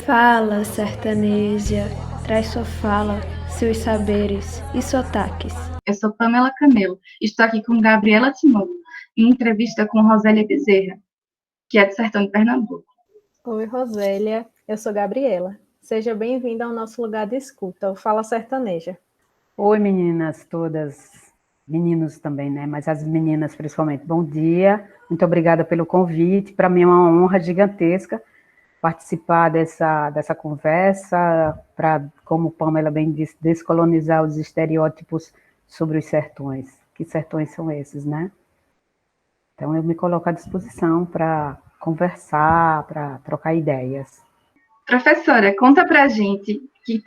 Fala, sertaneja, traz sua fala, seus saberes e sotaques. Eu sou Pamela Camelo, estou aqui com Gabriela Timon, em entrevista com Rosélia Bezerra, que é do sertão de Pernambuco. Oi, Rosélia, eu sou Gabriela. Seja bem-vinda ao nosso lugar de escuta, o Fala Sertaneja. Oi, meninas todas, meninos também, né? Mas as meninas principalmente. Bom dia, muito obrigada pelo convite. Para mim é uma honra gigantesca participar dessa conversa, para, como Pamela bem disse, descolonizar os estereótipos sobre os sertões. Que sertões são esses, né? Então eu me coloco à disposição para conversar, para trocar ideias. Professora, conta pra gente, e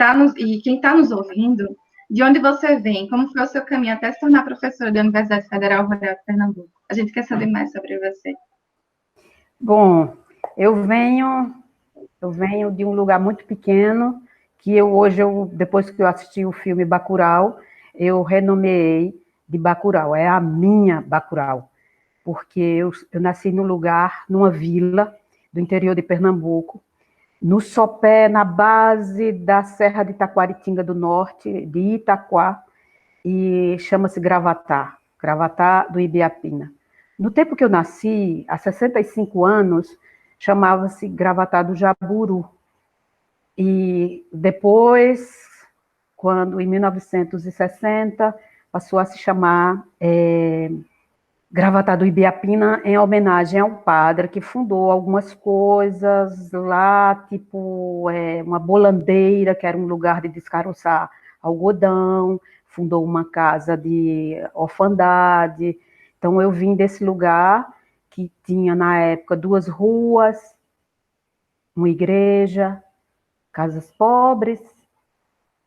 quem está nos ouvindo, de onde você vem, como foi o seu caminho até se tornar professora da Universidade Federal Rural de Pernambuco. A gente quer saber mais sobre você. Bom, eu venho de um lugar muito pequeno, que hoje, depois que eu assisti o filme Bacurau, eu renomeei de Bacurau, é a minha Bacurau, porque eu nasci numa vila do interior de Pernambuco, no sopé, na base da Serra de Taquaritinga do Norte, de Itaquá, e chama-se Gravatá do Ibiapina. No tempo que eu nasci, há 65 anos, chamava-se Gravatá do Jaburu. E depois, quando em 1960, passou a se chamar Gravatá do Ibiapina, em homenagem ao padre que fundou algumas coisas lá, tipo uma bolandeira, que era um lugar de descaroçar algodão, fundou uma casa de orfandade. Então eu vim desse lugar que tinha na época 2 ruas, uma igreja, casas pobres,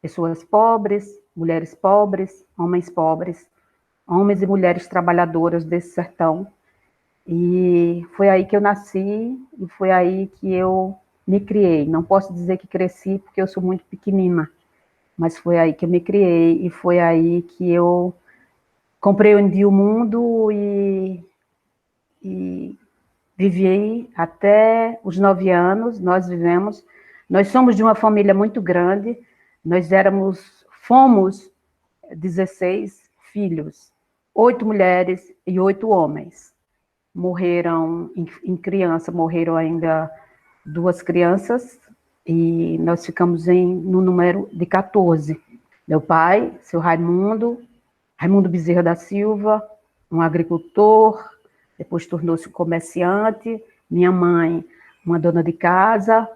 pessoas pobres, mulheres pobres, homens e mulheres trabalhadoras desse sertão. E foi aí que eu nasci e foi aí que eu me criei. Não posso dizer que cresci porque eu sou muito pequenina, mas foi aí que eu me criei e foi aí que eu compreendi o mundo e vivi até os 9 anos. Nós somos de uma família muito grande, fomos 16 filhos, 8 mulheres e 8 homens. Morreram em criança, morreram ainda 2 crianças, e nós ficamos no número de 14. Meu pai, seu Raimundo Bezerra da Silva, um agricultor, depois tornou-se um comerciante. Minha mãe, uma dona de casa,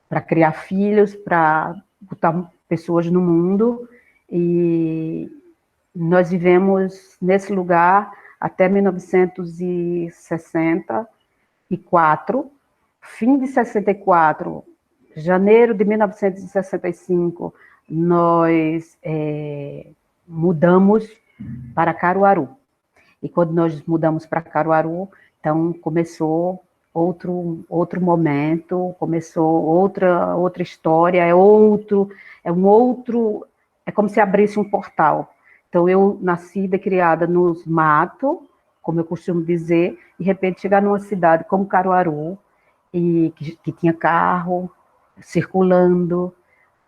para criar filhos, para botar pessoas no mundo. E nós vivemos nesse lugar até 1964, fim de 64, janeiro de 1965, nós mudamos para Caruaru. E quando nós mudamos para Caruaru, então começou outro momento, começou outra história, é como se abrisse um portal. Então eu nasci e criada nos matos, como eu costumo dizer, e de repente chegar numa cidade como Caruaru, e que tinha carro circulando,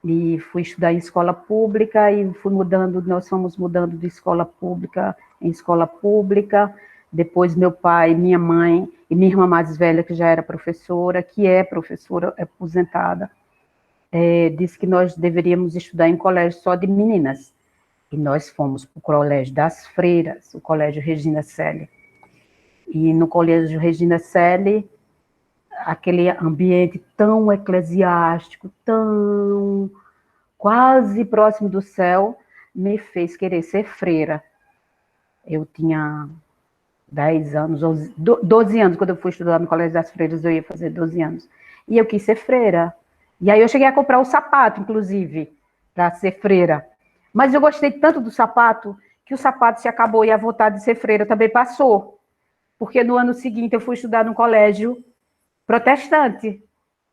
e fui estudar em escola pública, e nós fomos mudando de escola pública em escola pública. Depois meu pai, minha mãe e minha irmã mais velha, que já era professora, que é professora aposentada, disse que nós deveríamos estudar em colégio só de meninas. E nós fomos para o Colégio das Freiras, o Colégio Regina Coeli. E no Colégio Regina Coeli, aquele ambiente tão eclesiástico, tão quase próximo do céu, me fez querer ser freira. Eu tinha 10 anos, 12 anos, quando eu fui estudar no Colégio das Freiras, eu ia fazer 12 anos. E eu quis ser freira. E aí eu cheguei a comprar o sapato, inclusive, para ser freira. Mas eu gostei tanto do sapato, que o sapato se acabou e a vontade de ser freira também passou. Porque no ano seguinte eu fui estudar num colégio protestante,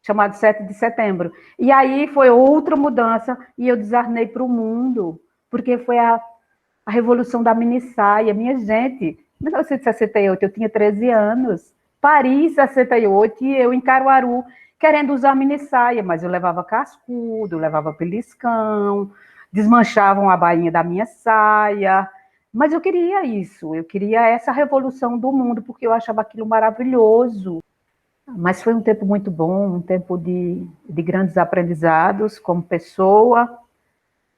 chamado 7 de Setembro. E aí foi outra mudança, e eu desarnei para o mundo, porque foi a Revolução da Minissaia. Minha gente, em 1968 eu tinha 13 anos, Paris, 68, e eu em Caruaru, querendo usar mini saia, mas eu levava cascudo, eu levava beliscão, desmanchavam a bainha da minha saia, mas eu queria isso, eu queria essa revolução do mundo, porque eu achava aquilo maravilhoso. Mas foi um tempo muito bom, um tempo de grandes aprendizados como pessoa,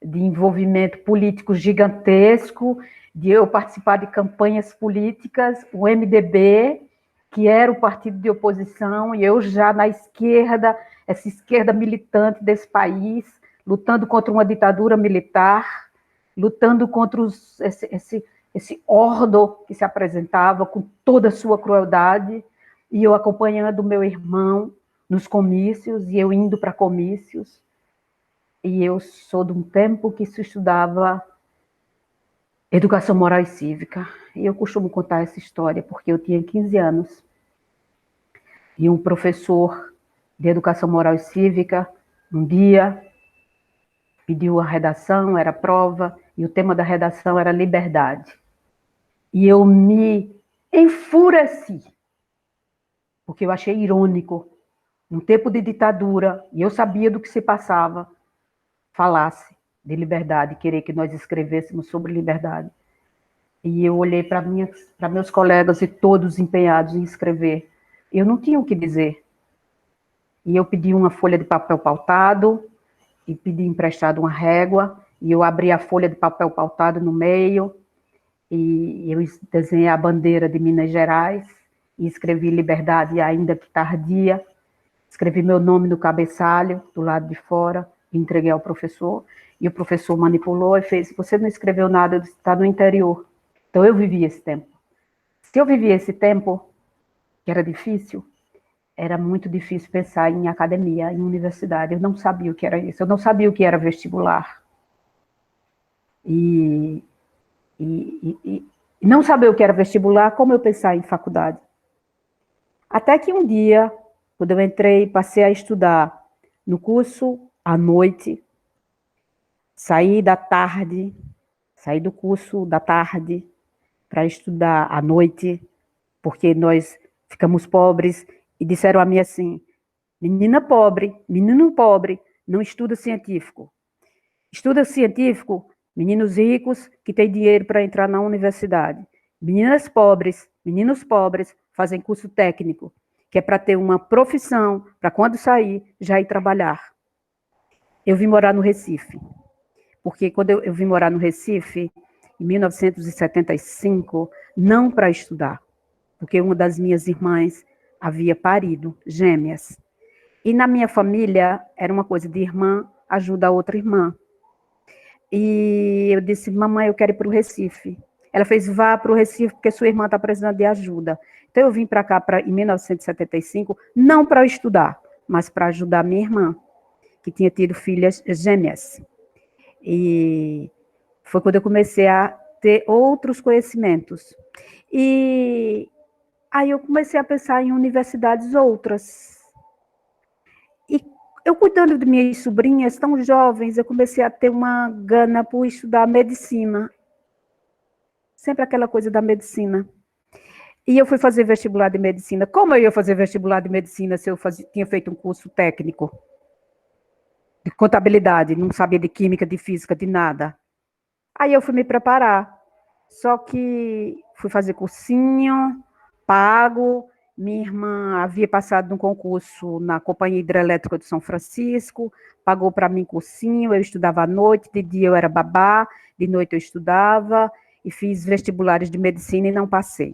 de envolvimento político gigantesco, de eu participar de campanhas políticas, o MDB, que era o partido de oposição, e eu já na esquerda, essa esquerda militante desse país, lutando contra uma ditadura militar, lutando contra esse ordo que se apresentava com toda a sua crueldade, e eu acompanhando meu irmão nos comícios, e eu indo para comícios, e eu sou de um tempo que se estudava educação moral e cívica, e eu costumo contar essa história, porque eu tinha 15 anos, e um professor de educação moral e cívica, um dia, pediu a redação, era prova, e o tema da redação era liberdade. E eu me enfureci, porque eu achei irônico, num tempo de ditadura, e eu sabia do que se passava, falasse de liberdade, querer que nós escrevêssemos sobre liberdade. E eu olhei para meus colegas e todos empenhados em escrever. Eu não tinha o que dizer. E eu pedi uma folha de papel pautado, e pedi emprestado uma régua, e eu abri a folha de papel pautado no meio, e eu desenhei a bandeira de Minas Gerais, e escrevi liberdade ainda que tardia, escrevi meu nome no cabeçalho, do lado de fora, e entreguei ao professor, e o professor manipulou e fez, você não escreveu nada, está no interior. Então eu vivi esse tempo. Se eu vivi esse tempo, que era difícil, era muito difícil pensar em academia, em universidade. Eu não sabia o que era isso, eu não sabia o que era vestibular. E não saber o que era vestibular, como eu pensar em faculdade. Até que um dia, quando eu entrei, passei a estudar no curso à noite, saí do curso da tarde para estudar à noite, porque nós ficamos pobres, e disseram a mim assim, menino pobre, não estuda científico. Estuda científico, meninos ricos que têm dinheiro para entrar na universidade. Meninos pobres fazem curso técnico, que é para ter uma profissão, para quando sair, já ir trabalhar. Eu vim morar no Recife, porque quando eu vim morar no Recife, em 1975, não para estudar, porque uma das minhas irmãs havia parido gêmeas. E na minha família, era uma coisa de irmã ajuda a outra irmã. E eu disse, mamãe, eu quero ir para o Recife. Ela fez, vá para o Recife, porque sua irmã está precisando de ajuda. Então eu vim para cá em 1975, não para estudar, mas para ajudar minha irmã, que tinha tido filhas gêmeas. E foi quando eu comecei a ter outros conhecimentos. E aí eu comecei a pensar em universidades outras. E eu cuidando de minhas sobrinhas tão jovens, eu comecei a ter uma gana por estudar medicina. Sempre aquela coisa da medicina. E eu fui fazer vestibular de medicina. Como eu ia fazer vestibular de medicina se eu tinha feito um curso técnico? De contabilidade, não sabia de química, de física, de nada. Aí eu fui me preparar. Só que fui fazer cursinho, pago. Minha irmã havia passado num concurso na Companhia Hidrelétrica de São Francisco, pagou para mim cursinho, eu estudava à noite, de dia eu era babá, de noite eu estudava, e fiz vestibulares de medicina e não passei.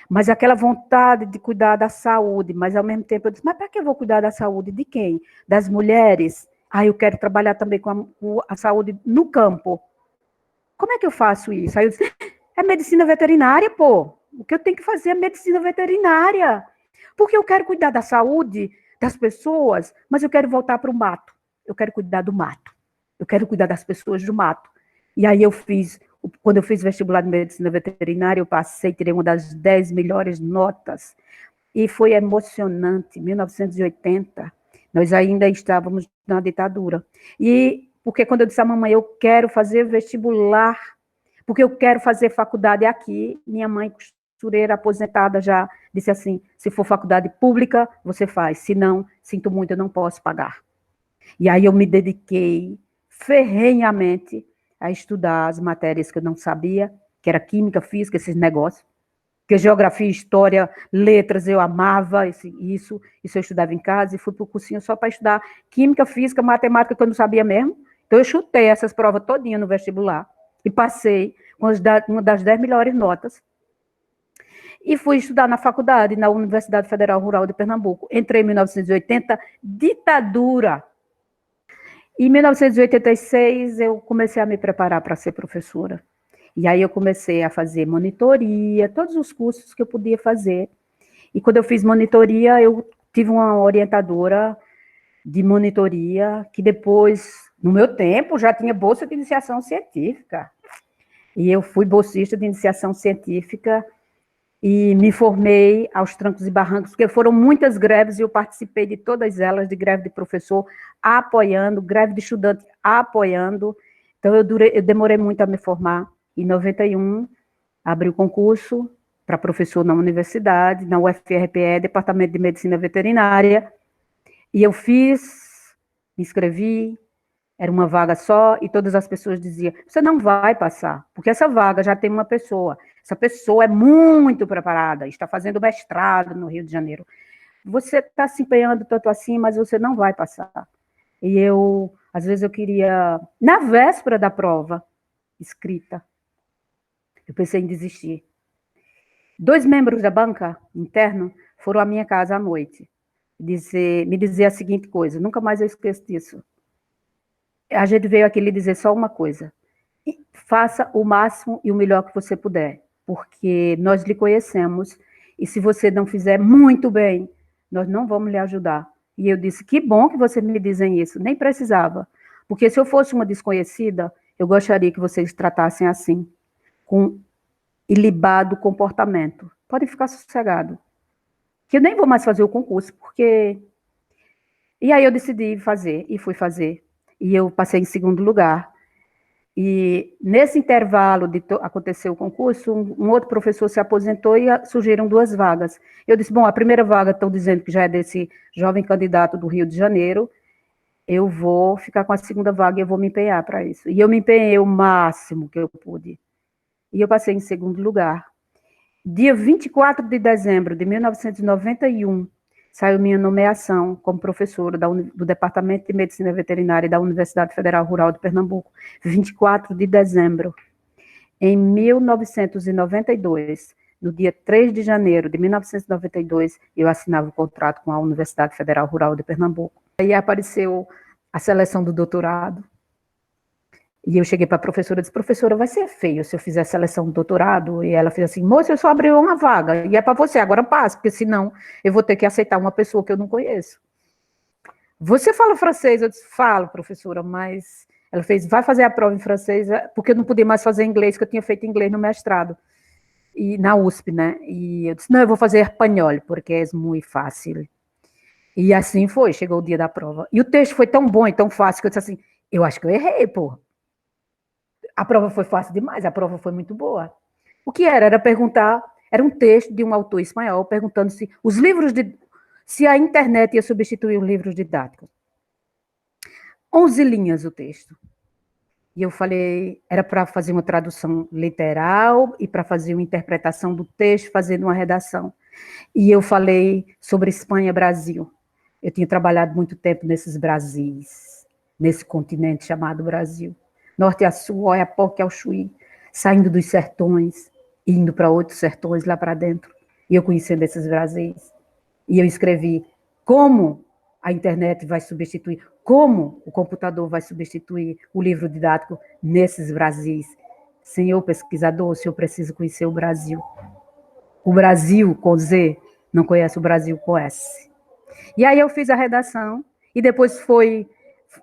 Mas aquela vontade de cuidar da saúde, mas ao mesmo tempo eu disse, mas para que eu vou cuidar da saúde de quem? Das mulheres? Eu quero trabalhar também com a saúde no campo. Como é que eu faço isso? Aí eu disse, é medicina veterinária, pô. O que eu tenho que fazer é medicina veterinária. Porque eu quero cuidar da saúde das pessoas, mas eu quero voltar para o mato. Eu quero cuidar do mato. Eu quero cuidar das pessoas do mato. E aí quando eu fiz vestibular de medicina veterinária, eu passei, tirei uma das 10 melhores notas. E foi emocionante, 1980. Nós ainda estávamos na ditadura. E porque quando eu disse à mamãe, eu quero fazer vestibular, porque eu quero fazer faculdade aqui, minha mãe costureira aposentada já disse assim, se for faculdade pública, você faz, se não, sinto muito, eu não posso pagar. E aí eu me dediquei ferrenhamente a estudar as matérias que eu não sabia, que era química, física, esses negócios, porque geografia, história, letras, eu amava isso eu estudava em casa, e fui para o cursinho só para estudar química, física, matemática, que eu não sabia mesmo. Então eu chutei essas provas todinhas no vestibular, e passei com uma das 10 melhores notas, e fui estudar na faculdade, na Universidade Federal Rural de Pernambuco. Entrei em 1980, ditadura. Em 1986, eu comecei a me preparar para ser professora. E aí eu comecei a fazer monitoria, todos os cursos que eu podia fazer. E quando eu fiz monitoria, eu tive uma orientadora de monitoria, que depois, no meu tempo, já tinha bolsa de iniciação científica. E eu fui bolsista de iniciação científica e me formei aos trancos e barrancos, porque foram muitas greves e eu participei de todas elas, de greve de professor, apoiando, greve de estudante, apoiando. Então, eu demorei muito a me formar. Em 91, abri o concurso para professor na universidade, na UFRPE, Departamento de Medicina Veterinária, e eu fiz, me inscrevi, era uma vaga só, e todas as pessoas diziam, você não vai passar, porque essa vaga já tem uma pessoa, essa pessoa é muito preparada, está fazendo mestrado no Rio de Janeiro, você está se empenhando tanto assim, mas você não vai passar. E eu, às vezes eu queria, na véspera da prova, escrita, eu pensei em desistir. 2 membros da banca interna foram à minha casa à noite, me dizer a seguinte coisa, nunca mais eu esqueço disso. A gente veio aqui lhe dizer só uma coisa, faça o máximo e o melhor que você puder, porque nós lhe conhecemos, e se você não fizer muito bem, nós não vamos lhe ajudar. E eu disse, que bom que vocês me dizem isso, nem precisava, porque se eu fosse uma desconhecida, eu gostaria que vocês tratassem assim, com ilibado comportamento. Pode ficar sossegado, que eu nem vou mais fazer o concurso, porque... E aí eu decidi fazer, e fui fazer. E eu passei em segundo lugar. E nesse intervalo de acontecer o concurso, um outro professor se aposentou e surgiram 2 vagas. Eu disse, bom, a primeira vaga estão dizendo que já é desse jovem candidato do Rio de Janeiro, eu vou ficar com a segunda vaga e eu vou me empenhar para isso. E eu me empenhei o máximo que eu pude. E eu passei em segundo lugar. Dia 24 de dezembro de 1991, saiu minha nomeação como professora do Departamento de Medicina Veterinária da Universidade Federal Rural de Pernambuco, 24 de dezembro. Em 1992, no dia 3 de janeiro de 1992, eu assinava o contrato com a Universidade Federal Rural de Pernambuco. Aí apareceu a seleção do doutorado, e eu cheguei para a professora e disse, professora, vai ser feio se eu fizer a seleção do doutorado? E ela fez assim, moça, eu só abri uma vaga, e é para você, agora passe, porque senão eu vou ter que aceitar uma pessoa que eu não conheço. Você fala francês? Eu disse, falo, professora, mas... Ela fez, vai fazer a prova em francês, porque eu não podia mais fazer inglês, que eu tinha feito inglês no mestrado, e na USP, né? E eu disse, não, eu vou fazer espanhol, porque é muito fácil. E assim foi, chegou o dia da prova. E o texto foi tão bom e tão fácil, que eu disse assim, eu acho que eu errei, pô. A prova foi fácil demais, a prova foi muito boa. O que era? Era perguntar, era um texto de um autor espanhol, perguntando se a internet ia substituir os livros didáticos. 11 linhas o texto. E eu falei, era para fazer uma tradução literal e para fazer uma interpretação do texto, fazendo uma redação. E eu falei sobre Espanha e Brasil. Eu tinha trabalhado muito tempo nesses Brasis, nesse continente chamado Brasil. Norte a sul, Oiapoque ao Chuí, saindo dos sertões, indo para outros sertões lá para dentro, e eu conhecendo esses Brasis. E eu escrevi como a internet vai substituir, como o computador vai substituir o livro didático nesses Brasis. Senhor pesquisador, o senhor precisa conhecer o Brasil. O Brasil com Z não conhece o Brasil com S. E aí eu fiz a redação, e depois foi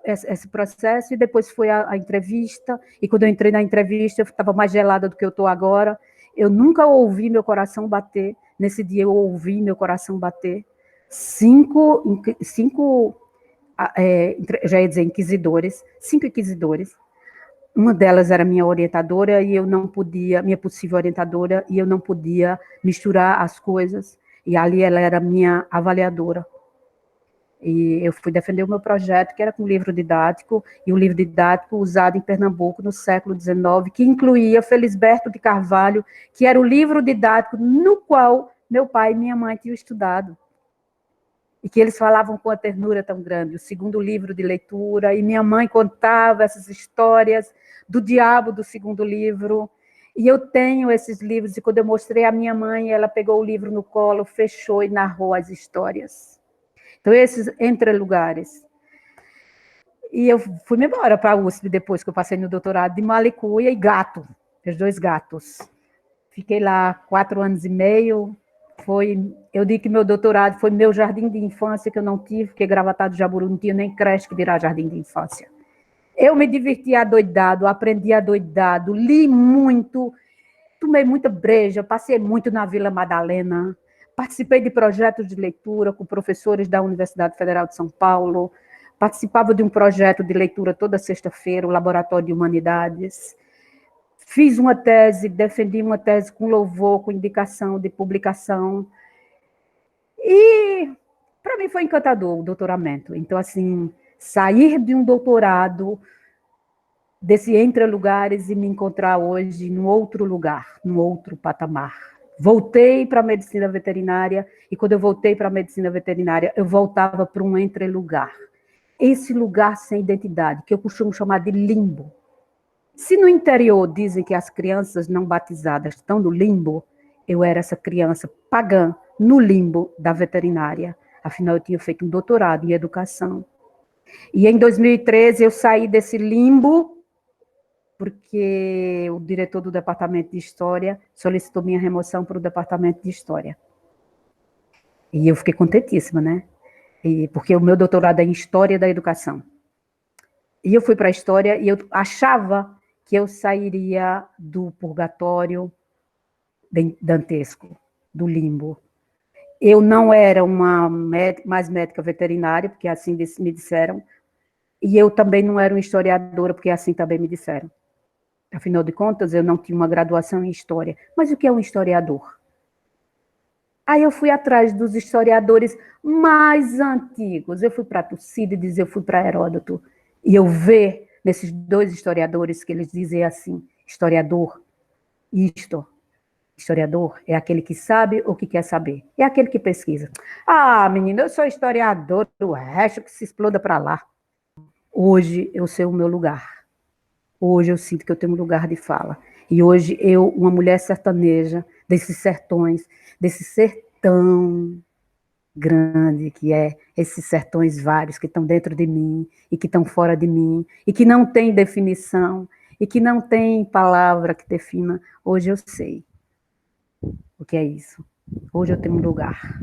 esse processo, e depois foi a entrevista, e quando eu entrei na entrevista, eu estava mais gelada do que eu estou agora, eu nunca ouvi meu coração bater, nesse dia eu ouvi meu coração bater, 5 já ia dizer inquisidores, 5 inquisidores, Uma delas era minha orientadora e eu não podia, minha possível orientadora, e eu não podia misturar as coisas. E ali ela era minha avaliadora. E eu fui defender o meu projeto, que era com livro didático, e o livro didático usado em Pernambuco no século XIX, que incluía Felisberto de Carvalho, que era o livro didático no qual meu pai e minha mãe tinham estudado. E que eles falavam com a ternura tão grande, o segundo livro de leitura, e minha mãe contava essas histórias do diabo do segundo livro. E eu tenho esses livros, e quando eu mostrei à minha mãe, ela pegou o livro no colo, fechou e narrou as histórias. Então, esses entre lugares. E eu fui embora para a USP depois que eu passei no doutorado de Malicuia e Gato, os 2 gatos. Fiquei lá 4 anos e meio. Eu digo que meu doutorado foi meu jardim de infância que eu não tive, porque Gravatá do Jaburu não tinha nem creche que virar jardim de infância. Eu me diverti adoidado, aprendi adoidado, li muito, tomei muita breja, passei muito na Vila Madalena, participei de projetos de leitura com professores da Universidade Federal de São Paulo, participava de um projeto de leitura toda sexta-feira, o Laboratório de Humanidades. Fiz uma tese, defendi uma tese com louvor, com indicação de publicação. E para mim foi encantador o doutoramento. Então, assim, sair de um doutorado, desse entre lugares, e me encontrar hoje num outro lugar, num outro patamar. Voltei para a medicina veterinária, e quando eu voltei para a medicina veterinária, eu voltava para um entre lugar. Esse lugar sem identidade, que eu costumo chamar de limbo. Se no interior dizem que as crianças não batizadas estão no limbo, eu era essa criança pagã no limbo da veterinária. Afinal, eu tinha feito um doutorado em educação. E em 2013 eu saí desse limbo porque o diretor do departamento de História solicitou minha remoção para o departamento de História. E eu fiquei contentíssima, né? Porque o meu doutorado é em História da Educação. E eu fui para a História e eu achava que eu sairia do purgatório dantesco, do limbo. Eu não era mais médica veterinária, porque assim me disseram, e eu também não era uma historiadora, porque assim também me disseram. Afinal de contas, eu não tinha uma graduação em História. Mas o que é um historiador? Aí eu fui atrás dos historiadores mais antigos. Eu fui para Tucídides, eu fui para Heródoto, e eu ver nesses 2 historiadores que eles dizem assim, historiador é aquele que sabe ou que quer saber. É aquele que pesquisa. Ah, menina, eu sou historiador, o resto que se exploda para lá. Hoje eu sei o meu lugar. Hoje eu sinto que eu tenho um lugar de fala. E hoje eu, uma mulher sertaneja, desses sertões, desse sertão grande que é esses sertões vários que estão dentro de mim e que estão fora de mim e que não tem definição e que não tem palavra que defina, hoje eu sei o que é isso. Hoje eu tenho um lugar.